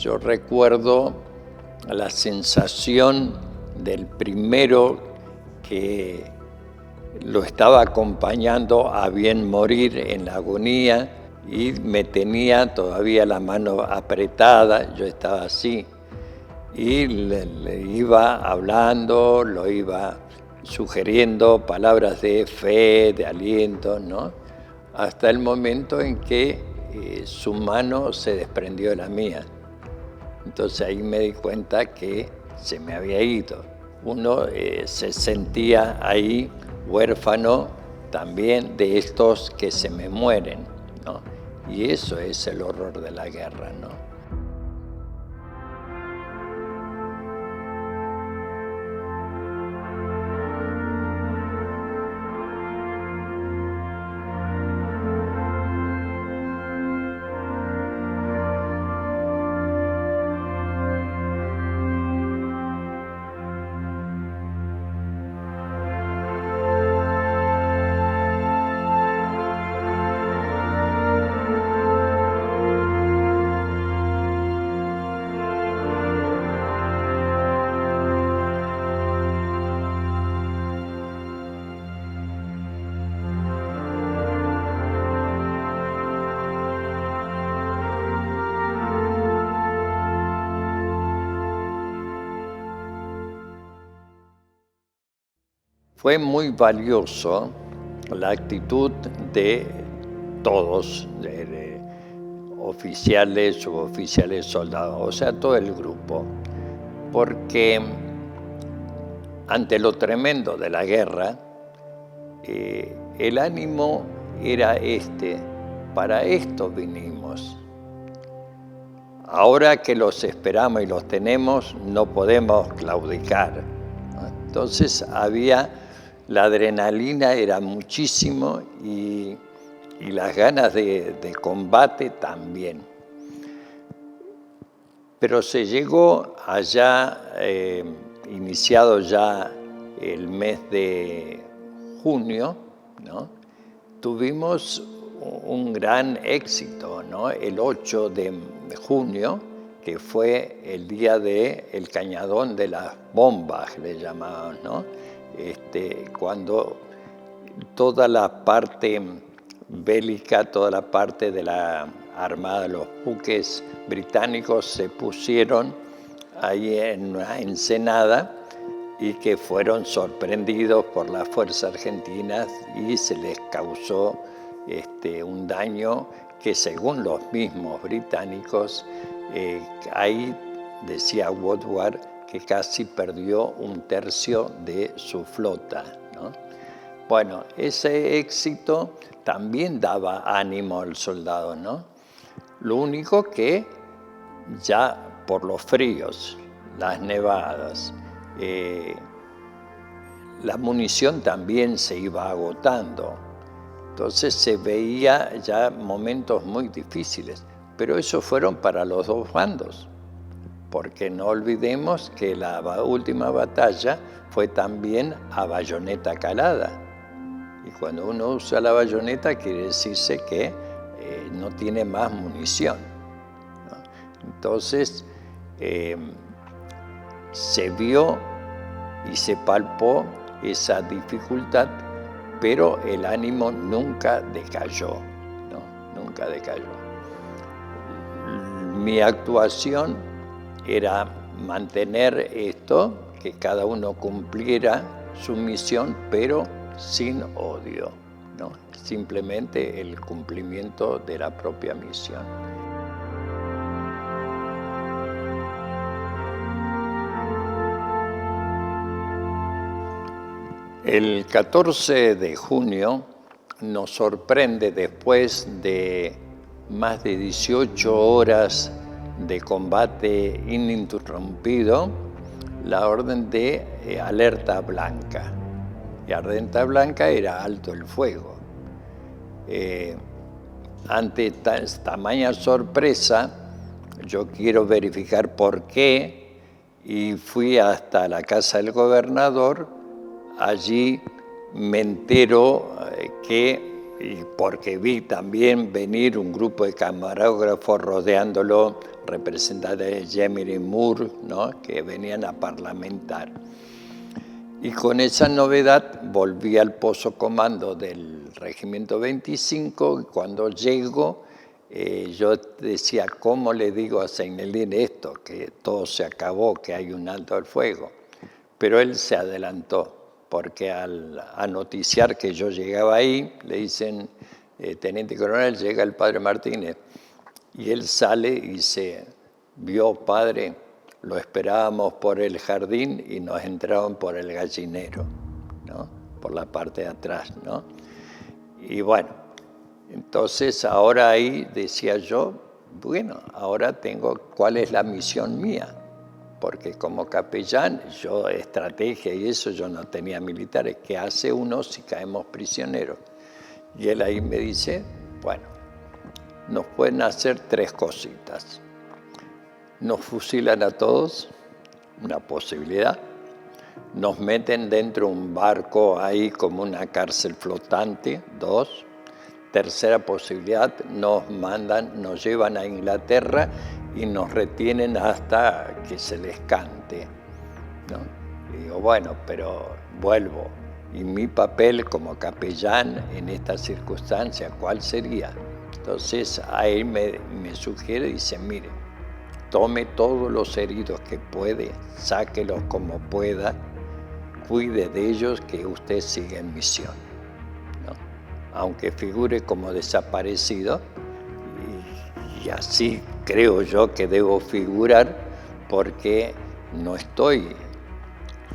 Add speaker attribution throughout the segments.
Speaker 1: yo recuerdo la sensación del primero que lo estaba acompañando a bien morir en la agonía y me tenía todavía la mano apretada, yo estaba así, y le iba hablando, lo iba sugiriendo palabras de fe, de aliento, ¿no? Hasta el momento en que su mano se desprendió de la mía. Entonces ahí me di cuenta que se me había ido. Uno se sentía ahí huérfano también de estos que se me mueren, ¿no? Y eso es el horror de la guerra, ¿no? Fue muy valioso la actitud de todos, de oficiales, suboficiales, soldados, o sea, todo el grupo, porque ante lo tremendo de la guerra, el ánimo era para esto vinimos. Ahora que los esperamos y los tenemos, no podemos claudicar, ¿no? Entonces la adrenalina era muchísimo y las ganas de combate también. Pero se llegó allá, iniciado ya el mes de junio, ¿no? Tuvimos un gran éxito, ¿no? El 8 de junio, que fue el día del cañadón de las bombas, le llamaban, ¿no? Cuando toda la parte bélica, toda la parte de la armada, los buques británicos se pusieron ahí en una ensenada y que fueron sorprendidos por las fuerzas argentinas y se les causó un daño que, según los mismos británicos, ahí decía Woodward que casi perdió un tercio de su flota, ¿no? Bueno, ese éxito también daba ánimo al soldado, ¿no? Lo único que ya por los fríos, las nevadas, la munición también se iba agotando. Entonces se veía ya momentos muy difíciles, pero esos fueron para los dos bandos, porque no olvidemos que la última batalla fue también a bayoneta calada. Y cuando uno usa la bayoneta quiere decirse que no tiene más munición, ¿no? Entonces se vio y se palpó esa dificultad, pero el ánimo nunca decayó, ¿no? Nunca decayó. Mi actuación era mantener esto, que cada uno cumpliera su misión, pero sin odio, ¿no? Simplemente el cumplimiento de la propia misión. El 14 de junio nos sorprende, después de más de 18 horas de combate ininterrumpido, la orden de alerta blanca. Y alerta blanca era alto el fuego. Ante tamaña sorpresa, yo quiero verificar por qué, y fui hasta la casa del gobernador. Allí me entero que y porque vi también venir un grupo de camarógrafos rodeándolo, representantes de Gemini Moore, ¿no?, que venían a parlamentar. Y con esa novedad volví al pozo comando del Regimiento 25, y cuando llego, yo decía, ¿cómo le digo a Seinelin esto? Que todo se acabó, que hay un alto al fuego. Pero él se adelantó, porque al noticiar que yo llegaba ahí, le dicen, teniente coronel, llega el padre Martínez. Y él sale y dice, vio, padre, lo esperábamos por el jardín y nos entraron por el gallinero, ¿no?, por la parte de atrás, ¿no? Y bueno, entonces ahora ahí decía yo, bueno, ahora tengo, ¿cuál es la misión mía? Porque como capellán, yo estrategia y eso, yo no tenía militares. ¿Qué hace uno si caemos prisioneros? Y él ahí me dice, bueno, nos pueden hacer 3 cositas. Nos fusilan a todos, una posibilidad. Nos meten dentro de un barco ahí como una cárcel flotante, 2. Tercera posibilidad, nos llevan a Inglaterra y nos retienen hasta que se les cante, ¿no? Y digo, bueno, pero vuelvo. Y mi papel como capellán en esta circunstancia, ¿cuál sería? Entonces ahí me sugiere, dice, mire, tome todos los heridos que puede, sáquelos como pueda, cuide de ellos, que usted sigue en misión, ¿no? Aunque figure como desaparecido, y así creo yo que debo figurar, porque no estoy,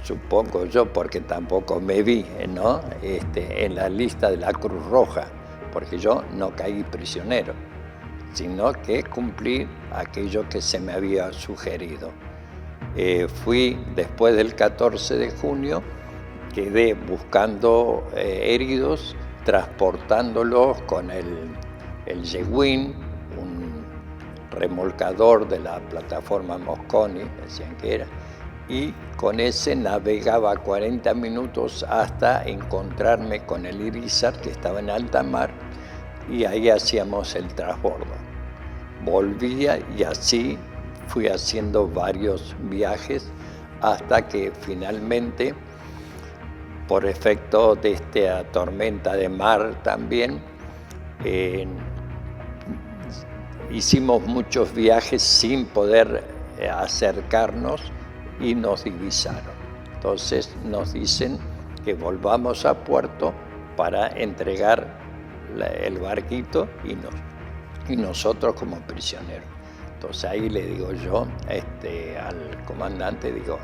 Speaker 1: supongo yo, porque tampoco me vi, ¿no?, en la lista de la Cruz Roja, porque yo no caí prisionero, sino que cumplí aquello que se me había sugerido. Fui después del 14 de junio, quedé buscando heridos, transportándolos con el Yeguín, un remolcador de la plataforma Mosconi, decían que era, y con ese navegaba 40 minutos hasta encontrarme con el Irizar, que estaba en alta mar, y ahí hacíamos el transbordo. Volvía y así fui haciendo varios viajes hasta que finalmente, por efecto de esta tormenta de mar también, hicimos muchos viajes sin poder acercarnos y nos divisaron. Entonces nos dicen que volvamos a puerto para entregar el barquito y nosotros como prisioneros. Entonces ahí le digo yo al comandante, digo,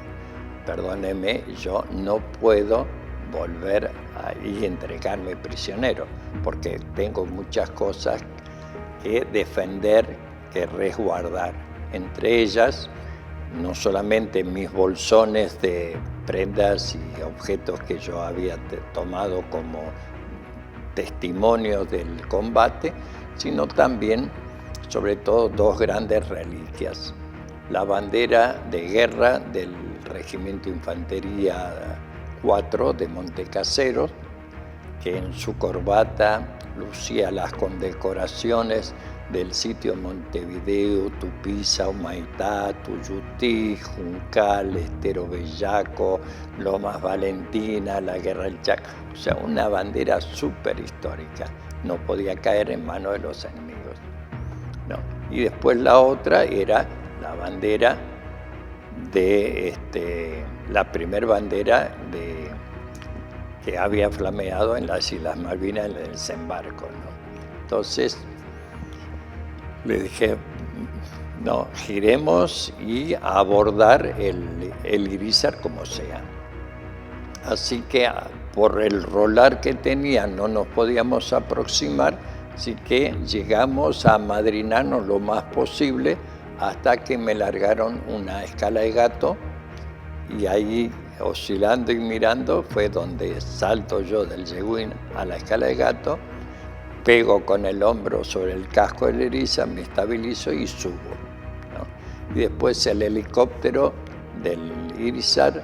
Speaker 1: perdóneme, yo no puedo volver ahí y entregarme prisionero, porque tengo muchas cosas que defender, que resguardar. Entre ellas, no solamente mis bolsones de prendas y objetos que yo había tomado como testimonio del combate, sino también, sobre todo, 2 grandes reliquias. La bandera de guerra del Regimiento Infantería 4 de Montecaseros, que en su corbata lucía las condecoraciones del sitio Montevideo, Tupiza, Humaitá, Tuyutí, Juncal, Estero Bellaco, Lomas Valentina, la Guerra del Chaco. O sea, una bandera súper histórica. No podía caer en manos de los enemigos. No. Y después la otra era la bandera de la primera bandera que había flameado en las Islas Malvinas en el desembarco, ¿no? Entonces le dije, no, giremos y a abordar el Irizar como sea. Así que por el rolar que tenía no nos podíamos aproximar, así que llegamos a amadrinarnos lo más posible hasta que me largaron una escala de gato, y ahí, oscilando y mirando, fue donde salto yo del Yeguín a la escala de gato, pego con el hombro sobre el casco del Irizar, me estabilizo y subo, ¿no? Y después el helicóptero del Irizar,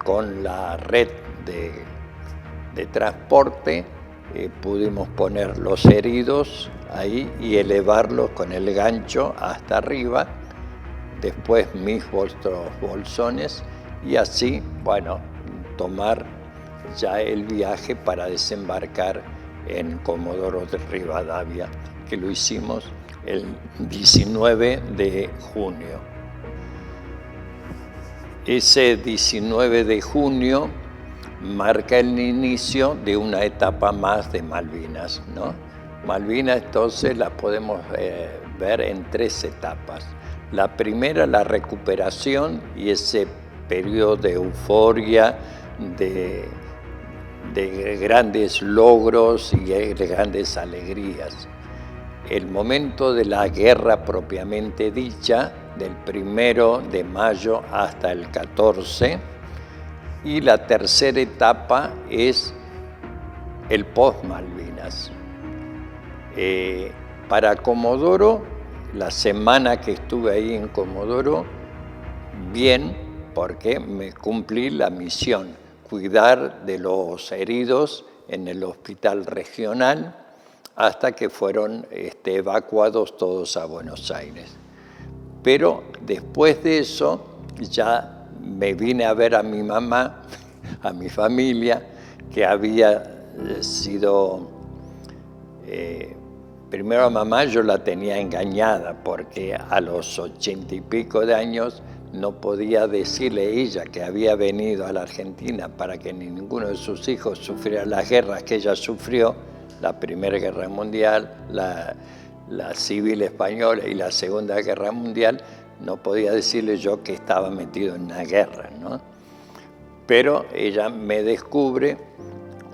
Speaker 1: con la red de transporte, pudimos poner los heridos ahí y elevarlos con el gancho hasta arriba, después mis bolsones y así, bueno, tomar ya el viaje para desembarcar en Comodoro de Rivadavia, que lo hicimos el 19 de junio. Ese 19 de junio marca el inicio de una etapa más de Malvinas, ¿no? Malvinas entonces la podemos ver en 3 etapas. La primera, la recuperación y ese periodo de euforia, de grandes logros y de grandes alegrías. El momento de la guerra propiamente dicha, del 1 de mayo hasta el 14, y la tercera etapa es el post-Malvinas. Para Comodoro, la semana que estuve ahí en Comodoro, bien, porque me cumplí la misión, cuidar de los heridos en el hospital regional hasta que fueron evacuados todos a Buenos Aires. Pero después de eso ya me vine a ver a mi mamá, a mi familia, que había sido... primero a mamá yo la tenía engañada porque a los 80 y pico de años no podía decirle a ella que había venido a la Argentina para que ninguno de sus hijos sufriera las guerras que ella sufrió, la Primera Guerra Mundial, la Civil Española y la Segunda Guerra Mundial. No podía decirle yo que estaba metido en una guerra, ¿no? Pero ella me descubre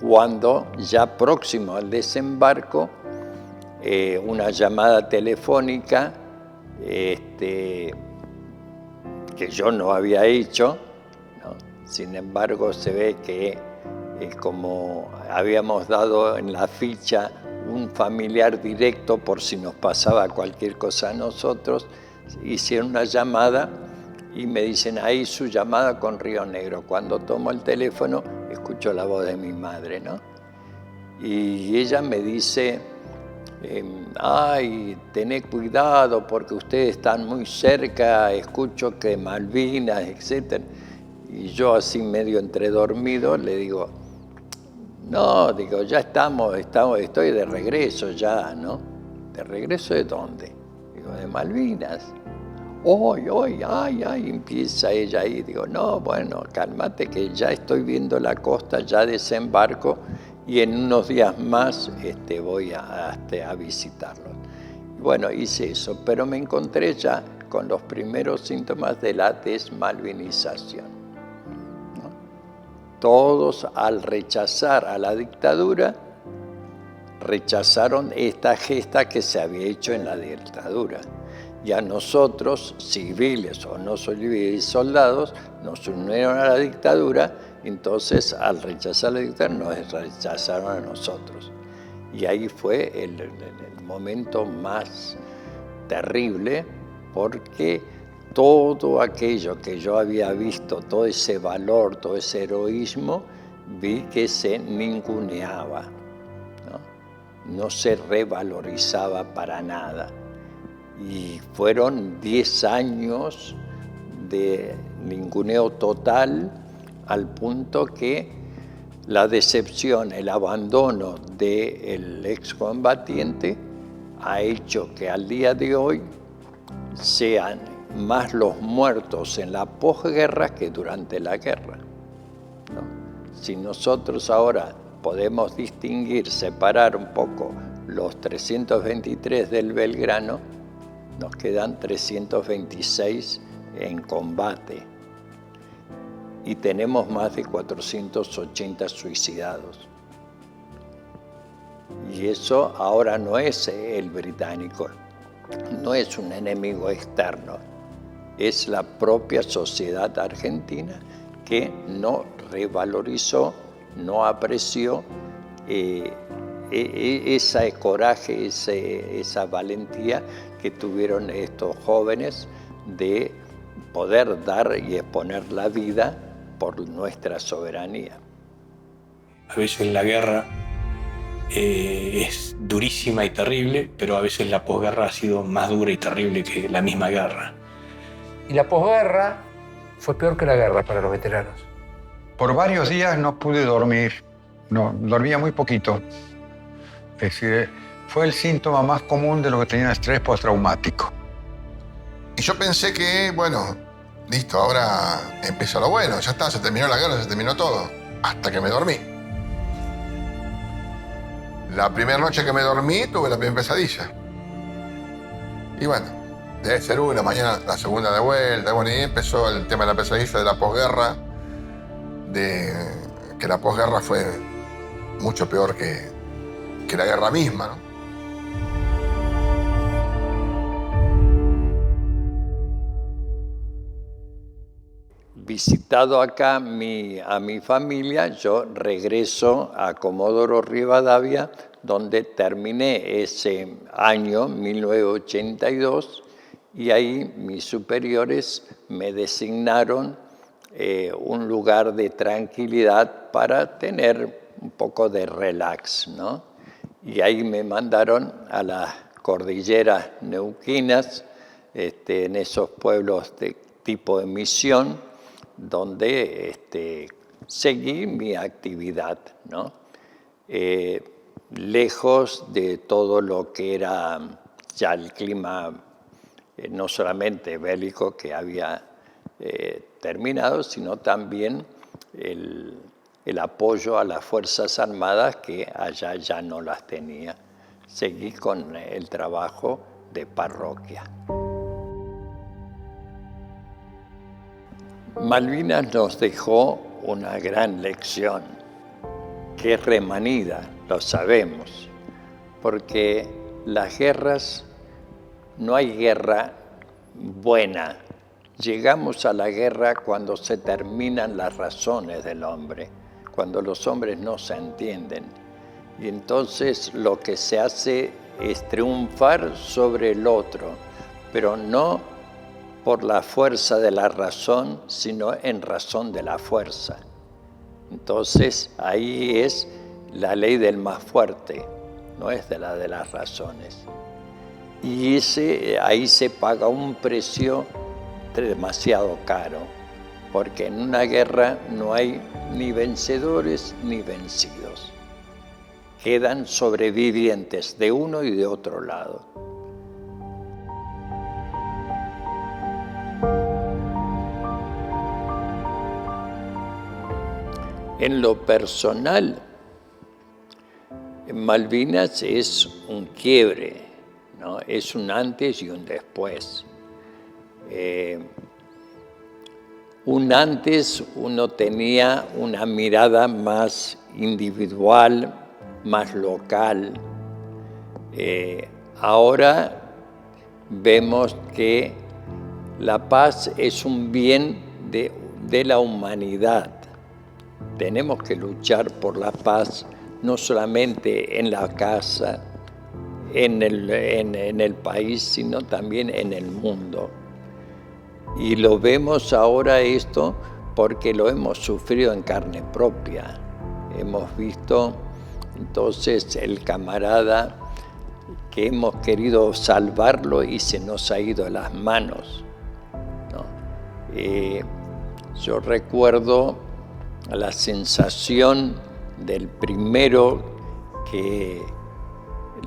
Speaker 1: cuando, ya próximo al desembarco, una llamada telefónica que yo no había hecho, ¿no? Sin embargo, se ve que como habíamos dado en la ficha un familiar directo por si nos pasaba cualquier cosa a nosotros, hicieron una llamada y me dicen, ahí su llamada con Río Negro. Cuando tomo el teléfono, escucho la voz de mi madre, ¿no? Y ella me dice, ay, tené cuidado porque ustedes están muy cerca, escucho que Malvinas, etc. Y yo así medio entredormido le digo, no, digo, ya estoy de regreso ya, ¿no? ¿De regreso de dónde? Digo, de Malvinas. Hoy, ay, empieza ella ahí. Digo, no, bueno, cálmate que ya estoy viendo la costa, ya desembarco y en unos días más voy a visitarlos. Bueno, hice eso, pero me encontré ya con los primeros síntomas de la desmalvinización, ¿no? Todos, al rechazar a la dictadura, rechazaron esta gesta que se había hecho en la dictadura. Y a nosotros, civiles o no civiles, soldados, nos unieron a la dictadura. Entonces, al rechazar la dictadura, nos rechazaron a nosotros. Y ahí fue el momento más terrible, porque todo aquello que yo había visto, todo ese valor, todo ese heroísmo, vi que se ninguneaba, ¿no? No se revalorizaba para nada. Y fueron 10 años de ninguneo total, al punto que la decepción, el abandono del excombatiente ha hecho que al día de hoy sean más los muertos en la posguerra que durante la guerra, ¿no? Si nosotros ahora podemos distinguir, separar un poco los 323 del Belgrano, nos quedan 326 en combate y tenemos más de 480 suicidados. Y eso ahora no es el británico, no es un enemigo externo, es la propia sociedad argentina que no revalorizó, no apreció ese coraje, esa valentía que tuvieron estos jóvenes de poder dar y exponer la vida por nuestra soberanía.
Speaker 2: A veces en la guerra es durísima y terrible, pero a veces la posguerra ha sido más dura y terrible que la misma guerra.
Speaker 3: Y la posguerra fue peor que la guerra para los veteranos.
Speaker 4: Por varios días no pude dormir, no, dormía muy poquito. Es decir, fue el síntoma más común de lo que tenía estrés postraumático.
Speaker 5: Y yo pensé que, bueno, listo, ahora empezó lo bueno, ya está, se terminó la guerra, se terminó todo. Hasta que me dormí. La primera noche que me dormí tuve la primera pesadilla. Y bueno, debe ser una, mañana la segunda de vuelta. Bueno, y empezó el tema de la pesadilla de la posguerra, de que la posguerra fue mucho peor que la guerra misma, ¿no?
Speaker 1: Visitado acá a mi familia, yo regreso a Comodoro Rivadavia, donde terminé ese año, 1982, y ahí mis superiores me designaron un lugar de tranquilidad para tener un poco de relax, ¿no? Y ahí me mandaron a las cordilleras neuquinas, en esos pueblos de tipo de misión, donde seguí mi actividad, ¿no? Lejos de todo lo que era ya el clima, no solamente bélico que había terminado, sino también el apoyo a las Fuerzas Armadas que allá ya no las tenía. Seguí con el trabajo de parroquia. Malvinas nos dejó una gran lección, que es remanida, lo sabemos, porque las guerras, no hay guerra buena. Llegamos a la guerra cuando se terminan las razones del hombre, cuando los hombres no se entienden. Y entonces lo que se hace es triunfar sobre el otro, pero no por la fuerza de la razón, sino en razón de la fuerza. Entonces, ahí es la ley del más fuerte, no es de las razones. Y ahí se paga un precio demasiado caro, porque en una guerra no hay ni vencedores ni vencidos. Quedan sobrevivientes de uno y de otro lado. En lo personal, Malvinas es un quiebre, ¿no? Es un antes y un después. Un antes uno tenía una mirada más individual, más local. Ahora vemos que la paz es un bien de la humanidad. Tenemos que luchar por la paz, no solamente en la casa, en el país, sino también en el mundo. Y lo vemos ahora esto porque lo hemos sufrido en carne propia. Hemos visto entonces el camarada que hemos querido salvarlo y se nos ha ido de las manos, ¿no? Yo recuerdo la sensación del primero que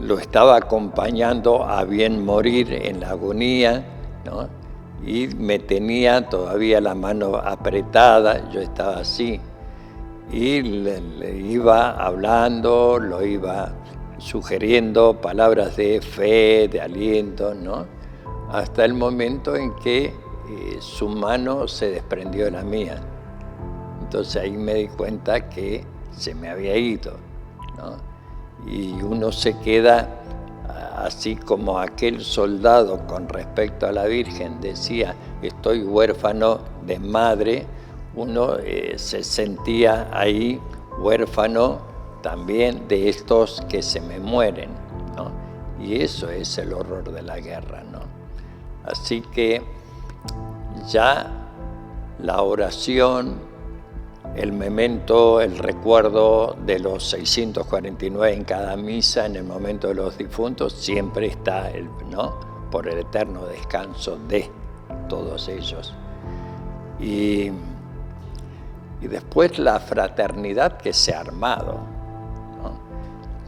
Speaker 1: lo estaba acompañando a bien morir en la agonía, ¿no? Y me tenía todavía la mano apretada, yo estaba así, y le iba hablando, lo iba sugiriendo palabras de fe, de aliento, ¿no? Hasta el momento en que su mano se desprendió de la mía. Entonces ahí me di cuenta que se me había ido, ¿no? Y uno se queda así como aquel soldado con respecto a la Virgen decía, estoy huérfano de madre, uno se sentía ahí huérfano también de estos que se me mueren, ¿no? Y eso es el horror de la guerra, ¿no? Así que ya la oración, el memento, el recuerdo de los 649 en cada misa en el momento de los difuntos, siempre está, ¿no?, por el eterno descanso de todos ellos. Y después la fraternidad que se ha armado, ¿no?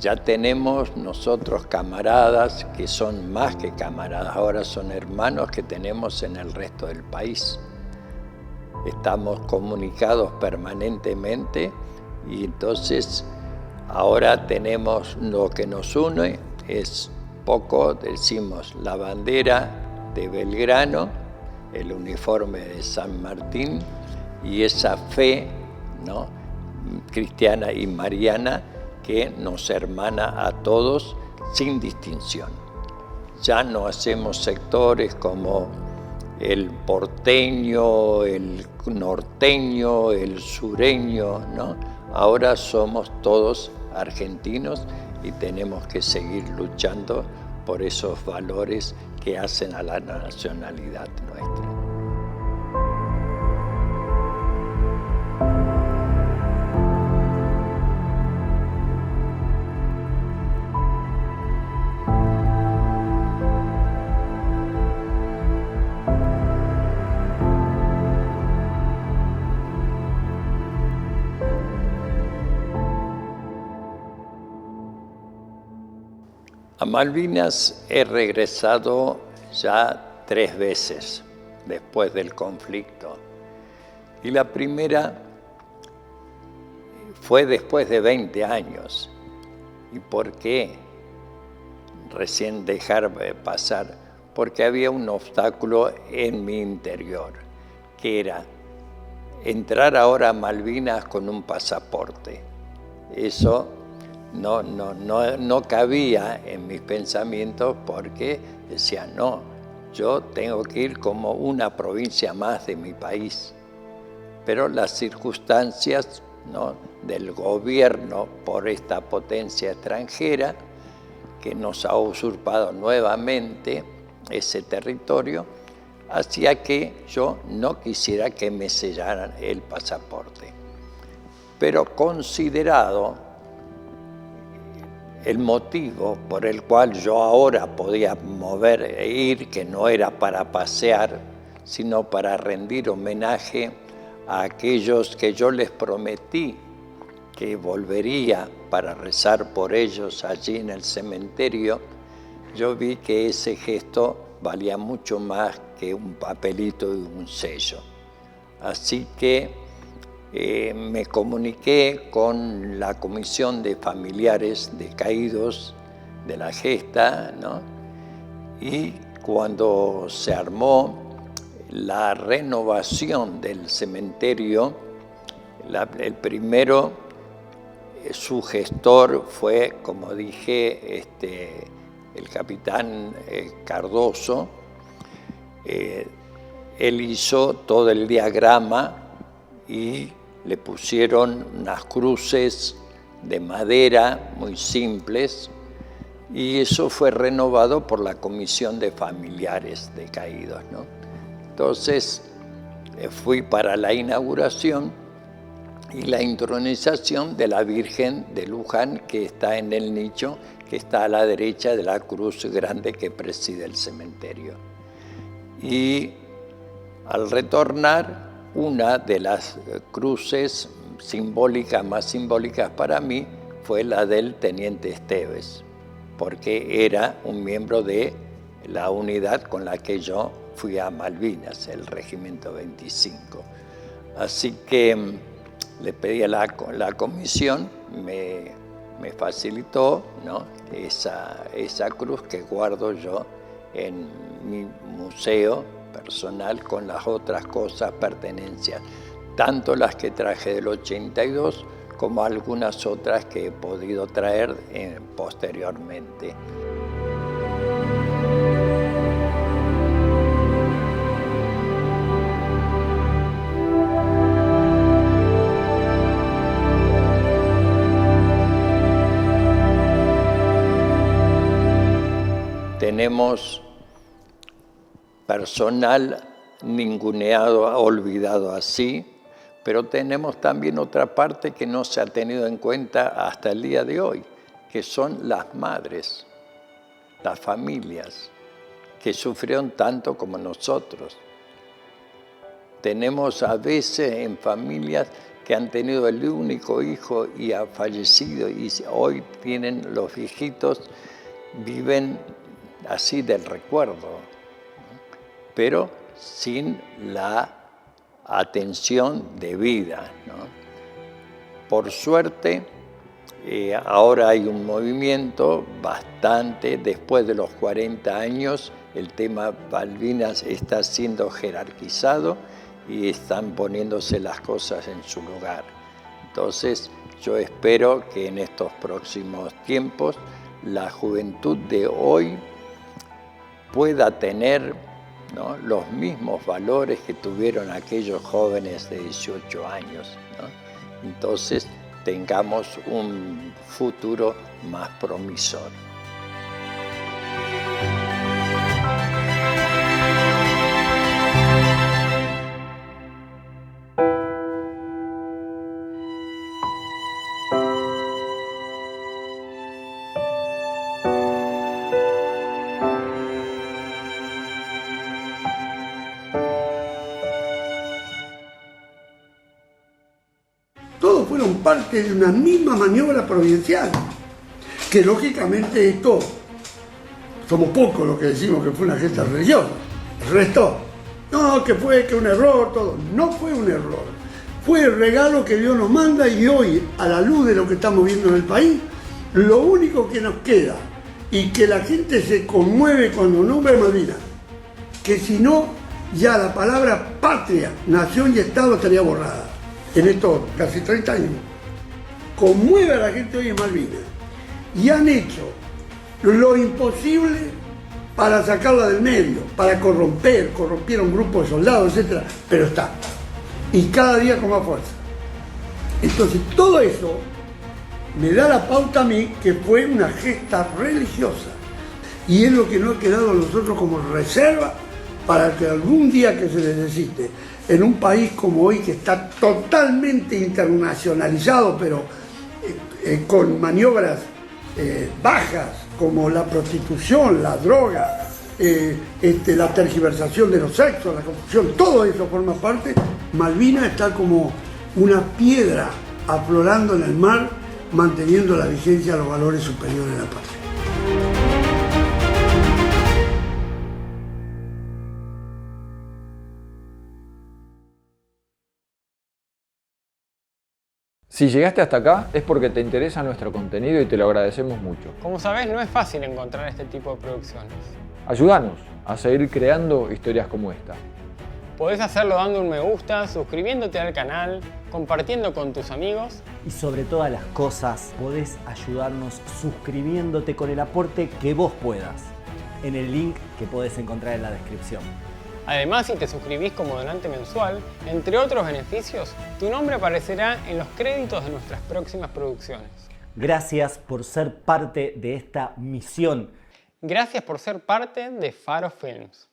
Speaker 1: Ya tenemos nosotros camaradas que son más que camaradas, ahora son hermanos que tenemos en el resto del país. Estamos comunicados permanentemente y entonces ahora tenemos lo que nos une, es poco, decimos la bandera de Belgrano, el uniforme de San Martín y esa fe, ¿no?, cristiana y mariana que nos hermana a todos sin distinción. Ya no hacemos sectores como el porteño, el norteño, el sureño, ¿no? Ahora somos todos argentinos y tenemos que seguir luchando por esos valores que hacen a la nacionalidad nuestra. A Malvinas he regresado ya 3 veces después del conflicto. Y la primera fue después de 20 años. ¿Y por qué recién dejar pasar? Porque había un obstáculo en mi interior, que era entrar ahora a Malvinas con un pasaporte. Eso no cabía en mis pensamientos porque decía, no, yo tengo que ir como una provincia más de mi país. Pero las circunstancias, ¿no?, del gobierno por esta potencia extranjera que nos ha usurpado nuevamente ese territorio, hacía que yo no quisiera que me sellaran el pasaporte. Pero considerado el motivo por el cual yo ahora podía mover e ir, que no era para pasear, sino para rendir homenaje a aquellos que yo les prometí que volvería para rezar por ellos allí en el cementerio, yo vi que ese gesto valía mucho más que un papelito y un sello. Así que me comuniqué con la Comisión de Familiares de Caídos de la Gesta, ¿no?, y cuando se armó la renovación del cementerio, el primero, su gestor fue, como dije, el capitán Cardoso. Él hizo todo el diagrama y le pusieron unas cruces de madera muy simples y eso fue renovado por la Comisión de Familiares de Caídos, ¿no? Entonces fui para la inauguración y la intronización de la Virgen de Luján, que está en el nicho, que está a la derecha de la cruz grande que preside el cementerio. Y al retornar, una de las cruces más simbólicas para mí fue la del teniente Esteves, porque era un miembro de la unidad con la que yo fui a Malvinas, el Regimiento 25. Así que le pedí a la comisión, me facilitó, ¿no?, esa cruz que guardo yo en mi museo personal con las otras cosas, pertenencias, tanto las que traje del 82 como algunas otras que he podido traer posteriormente. Tenemos personal ninguneado, olvidado así, Pero tenemos también otra parte que no se ha tenido en cuenta hasta el día de hoy, que son las madres, las familias, que sufrieron tanto como nosotros. Tenemos a veces en familias que han tenido el único hijo y ha fallecido, y hoy tienen los viejitos, viven así del recuerdo, pero sin la atención debida, ¿no? Por suerte, ahora hay un movimiento bastante, después de los 40 años, el tema Malvinas está siendo jerarquizado y están poniéndose las cosas en su lugar. Entonces, yo espero que en estos próximos tiempos la juventud de hoy pueda tener, ¿no?, los mismos valores que tuvieron aquellos jóvenes de 18 años, ¿no? Entonces, tengamos un futuro más promisor.
Speaker 6: Todos fueron parte de una misma maniobra provincial, que lógicamente esto, somos pocos los que decimos que fue una gesta religiosa. El resto, no, que fue un error, todo. No fue un error. Fue el regalo que Dios nos manda, y hoy, a la luz de lo que estamos viendo en el país, lo único que nos queda, y que la gente se conmueve cuando nombra Malvinas, que si no, ya la palabra patria, nación y Estado estaría borrada. En estos casi 30 años, conmueve a la gente hoy en Malvinas, y han hecho lo imposible para sacarla del medio, para corrompieron grupos de soldados, etc. Pero está, y cada día con más fuerza. Entonces todo eso me da la pauta a mí que fue una gesta religiosa, y es lo que nos ha quedado a nosotros como reserva para que algún día que se necesite, en un país como hoy que está totalmente internacionalizado, pero con maniobras bajas como la prostitución, la droga, la tergiversación de los sexos, la confusión, todo eso forma parte. Malvinas está como una piedra aflorando en el mar, manteniendo la vigencia de los valores superiores de la patria.
Speaker 7: Si llegaste hasta acá es porque te interesa nuestro contenido y te lo agradecemos mucho.
Speaker 8: Como sabés, no es fácil encontrar este tipo de producciones.
Speaker 7: Ayúdanos a seguir creando historias como esta.
Speaker 8: Podés hacerlo dando un me gusta, suscribiéndote al canal, compartiendo con tus amigos.
Speaker 9: Y sobre todas las cosas, podés ayudarnos suscribiéndote con el aporte que vos puedas, en el link que podés encontrar en la descripción.
Speaker 8: Además, si te suscribís como donante mensual, entre otros beneficios, tu nombre aparecerá en los créditos de nuestras próximas producciones.
Speaker 9: Gracias por ser parte de esta misión.
Speaker 8: Gracias por ser parte de Faro Films.